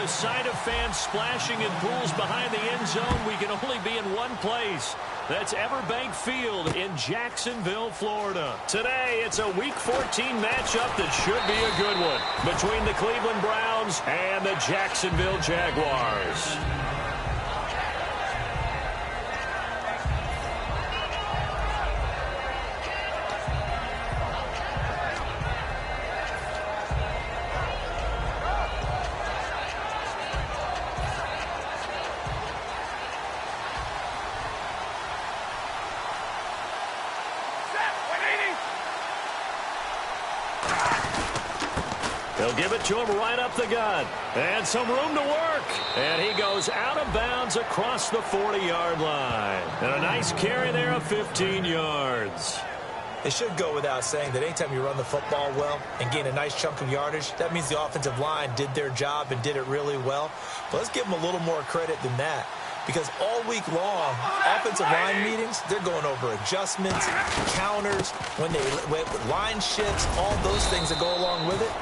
the sight of fans splashing in pools behind the end zone, we can only be in one place. That's Everbank Field in Jacksonville, Florida. Today, it's a Week 14 matchup that should be a good one between the Cleveland Browns and the Jacksonville Jaguars. They'll give it to him right up the gut. And some room to work. And he goes out of bounds across the 40-yard line. And a nice carry there of 15 yards. It should go without saying that anytime you run the football well and gain a nice chunk of yardage, that means the offensive line did their job and did it really well. But let's give them a little more credit than that. Because all week long, offensive line meetings, they're going over adjustments, counters, when line shifts, all those things that go along with it.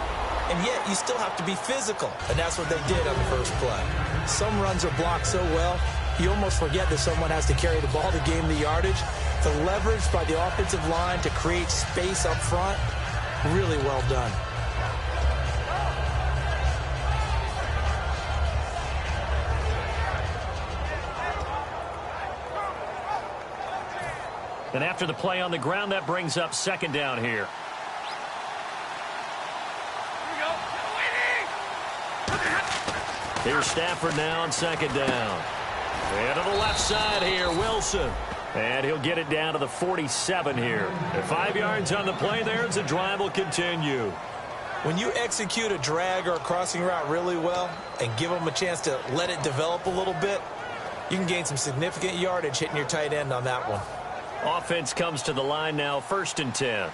And yet, you still have to be physical. And that's what they did on the first play. Some runs are blocked so well, you almost forget that someone has to carry the ball to gain the yardage. The leverage by the offensive line to create space up front, really well done. And after the play on the ground, that brings up second down here. Here's Stafford now on second down. And to the left side here, Wilson. And he'll get it down to the 47 here. And 5 yards on the play there as the drive will continue. When you execute a drag or a crossing route really well and give them a chance to let it develop a little bit, you can gain some significant yardage hitting your tight end on that one. Offense comes to the line now, 1st and 10.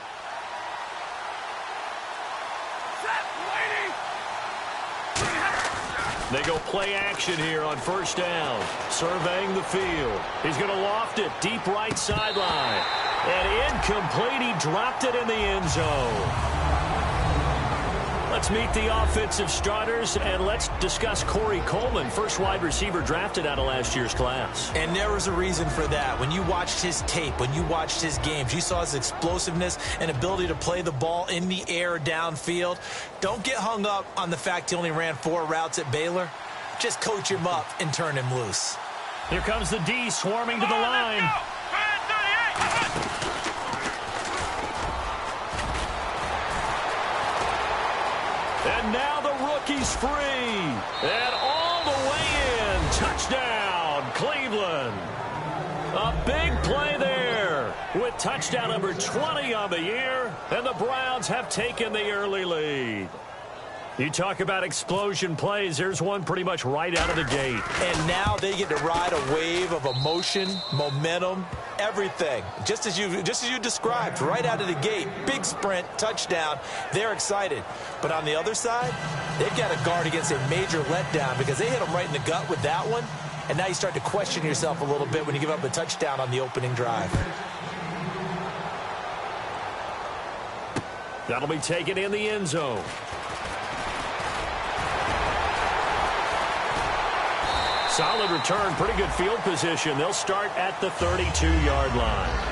They go play action here on 1st down. Surveying the field. He's going to loft it deep right sideline. And incomplete. He dropped it in the end zone. Let's meet the offensive starters, and let's discuss Corey Coleman, first wide receiver drafted out of last year's class. And there was a reason for that. When you watched his tape, when you watched his games, you saw his explosiveness and ability to play the ball in the air downfield. Don't get hung up on the fact he only ran 4 routes at Baylor. Just coach him up and turn him loose. Here comes the D swarming to the line. And now the rookie's free. And all the way in. Touchdown, Cleveland. A big play there with touchdown number 20 on the year. And the Browns have taken the early lead. You talk about explosion plays. There's one pretty much right out of the gate. And now they get to ride a wave of emotion, momentum, everything. Just as you described, right out of the gate. Big sprint, touchdown. They're excited. But on the other side, they've got to guard against a major letdown because they hit them right in the gut with that one. And now you start to question yourself a little bit when you give up a touchdown on the opening drive. That'll be taken in the end zone. Solid return, pretty good field position. They'll start at the 32-yard line.